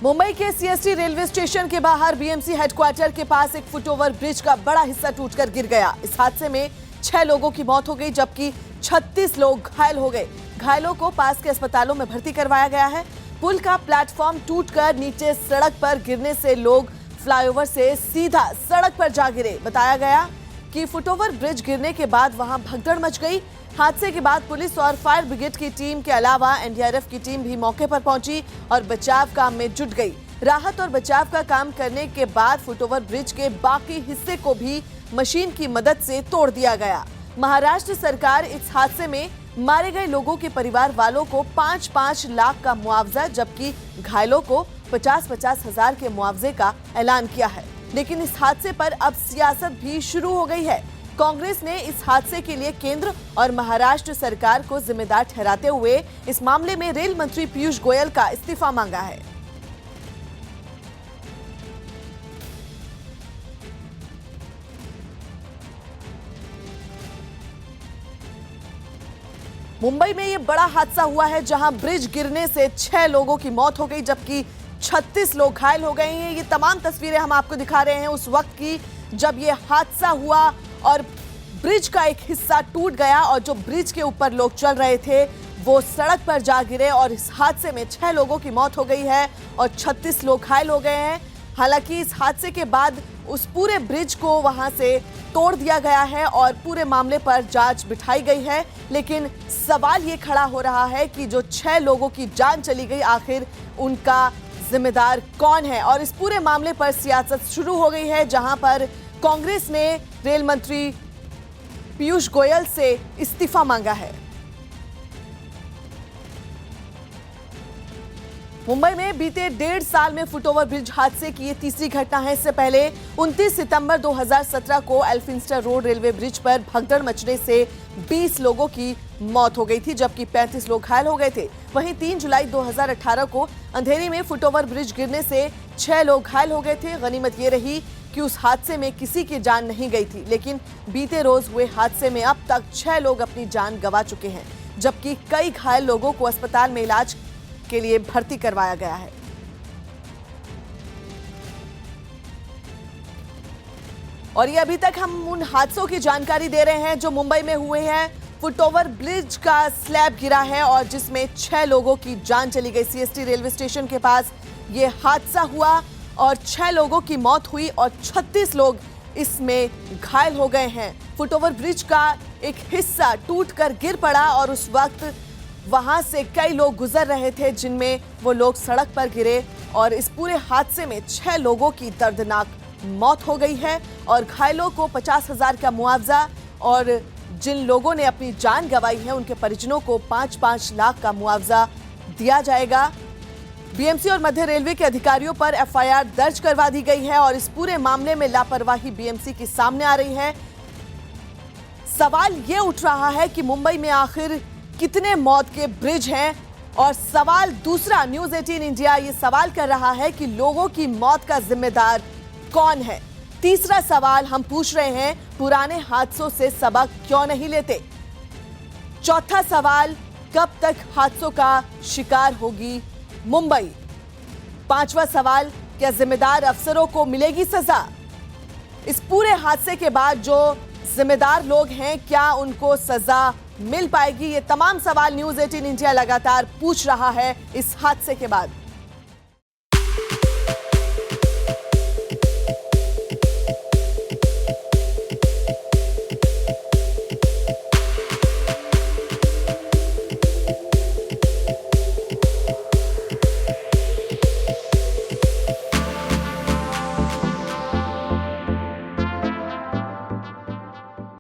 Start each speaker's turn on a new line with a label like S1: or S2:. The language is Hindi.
S1: मुंबई के सीएसटी रेलवे स्टेशन के बाहर बीएमसी हेडक्वार्टर के पास एक फुटओवर ब्रिज का बड़ा हिस्सा टूटकर गिर गया। इस हादसे में 6 लोगों की मौत हो गई, जबकि 36 लोग घायल हो गए। घायलों को पास के अस्पतालों में भर्ती करवाया गया है। पुल का प्लेटफॉर्म टूटकर नीचे सड़क पर गिरने से लोग फ्लाईओवर से सीधा सड़क पर जा गिरे। बताया गया कि फुटओवर ब्रिज गिरने के बाद वहां भगदड़ मच गई। हादसे के बाद पुलिस और फायर ब्रिगेड की टीम के अलावा एनडीआरएफ की टीम भी मौके पर पहुंची और बचाव काम में जुट गई। राहत और बचाव का काम करने के बाद फुटओवर ब्रिज के बाकी हिस्से को भी मशीन की मदद से तोड़ दिया गया। महाराष्ट्र सरकार इस हादसे में मारे गए लोगों के परिवार वालों को 5-5 लाख का मुआवजा, जबकि घायलों को 50-50 हजार के मुआवजे का ऐलान किया है। लेकिन इस हादसे पर अब सियासत भी शुरू हो गई है। कांग्रेस ने इस हादसे के लिए केंद्र और महाराष्ट्र सरकार को जिम्मेदार ठहराते हुए इस मामले में रेल मंत्री पीयूष गोयल का इस्तीफा मांगा है। मुंबई में ये बड़ा हादसा हुआ है, जहां ब्रिज गिरने से 6 लोगों की मौत हो गई, जबकि 36 लोग घायल हो गए हैं। ये तमाम तस्वीरें हम आपको दिखा रहे हैं उस वक्त की जब ये हादसा हुआ और ब्रिज का एक हिस्सा टूट गया और जो ब्रिज के ऊपर लोग चल रहे थे वो सड़क पर जा गिरे और इस हादसे में 6 लोगों की मौत हो गई है और 36 लोग घायल हो गए हैं। हालांकि इस हादसे के बाद उस पूरे ब्रिज को वहां से तोड़ दिया गया है और पूरे मामले पर जांच बिठाई गई है। लेकिन सवाल ये खड़ा हो रहा है कि जो 6 लोगों की जान चली गई, आखिर उनका जिम्मेदार कौन है? और इस पूरे मामले पर सियासत शुरू हो गई है, जहां पर कांग्रेस ने रेल मंत्री पीयूष गोयल से इस्तीफा मांगा है। मुंबई में बीते 1.5 साल में फुटओवर ब्रिज हादसे की ये तीसरी घटना है। इससे पहले 29 सितंबर 2017 को एल्फिंस्टर रोड रेलवे ब्रिज पर भगदड़ मचने से 20 लोगों की मौत हो गई थी, जबकि 35 लोग घायल हो गए थे। वहीं 3 जुलाई 2018 को अंधेरी में फुटओवर ब्रिज गिरने से 6 लोग घायल हो गए थे। गनीमत ये रही कि उस हादसे में किसी की जान नहीं गई थी, लेकिन बीते रोज हुए हादसे में अब तक 6 लोग अपनी जान गंवा चुके हैं, जबकि कई घायल लोगों को अस्पताल में इलाज के लिए भर्ती करवाया गया है। और ये अभी तक हम उन हादसों की जानकारी दे रहे हैं जो मुंबई में हुए हैं। फुटओवर ब्रिज का स्लैब गिरा है और जिसमें 6 लोगों की जान चली गई। सीएसटी रेलवे स्टेशन के पास ये हादसा हुआ और 6 लोगों की मौत हुई और 36 लोग इसमें घायल हो गए हैं। फुटओवर ब्रिज का एक हिस्सा टूटकर गिर पड़ा और उस वक्त वहां से कई लोग गुजर रहे थे, जिनमें वो लोग सड़क पर गिरे और इस पूरे हादसे में 6 लोगों की दर्दनाक मौत हो गई है और घायलों को 50,000 का मुआवजा और जिन लोगों ने अपनी जान गंवाई है उनके परिजनों को 5-5 लाख का मुआवजा दिया जाएगा। बीएमसी और मध्य रेलवे के अधिकारियों पर एफआईआर दर्ज करवा दी गई है और इस पूरे मामले में लापरवाही बीएमसी की सामने आ रही है। सवाल ये उठ रहा है कि मुंबई में आखिर कितने मौत के ब्रिज हैं, और सवाल दूसरा, न्यूज़ 18 इंडिया ये सवाल कर रहा है कि लोगों की मौत का जिम्मेदार कौन है। तीसरा सवाल हम पूछ रहे हैं, पुराने हादसों से सबक क्यों नहीं लेते। चौथा सवाल, कब तक हादसों का शिकार होगी मुंबई। 5वां सवाल, क्या जिम्मेदार अफसरों को मिलेगी सजा। इस पूरे हादसे के बाद जो जिम्मेदार लोग हैं, क्या उनको सजा मिल पाएगी? ये तमाम सवाल न्यूज़ 18 इंडिया लगातार पूछ रहा है इस हादसे के बाद।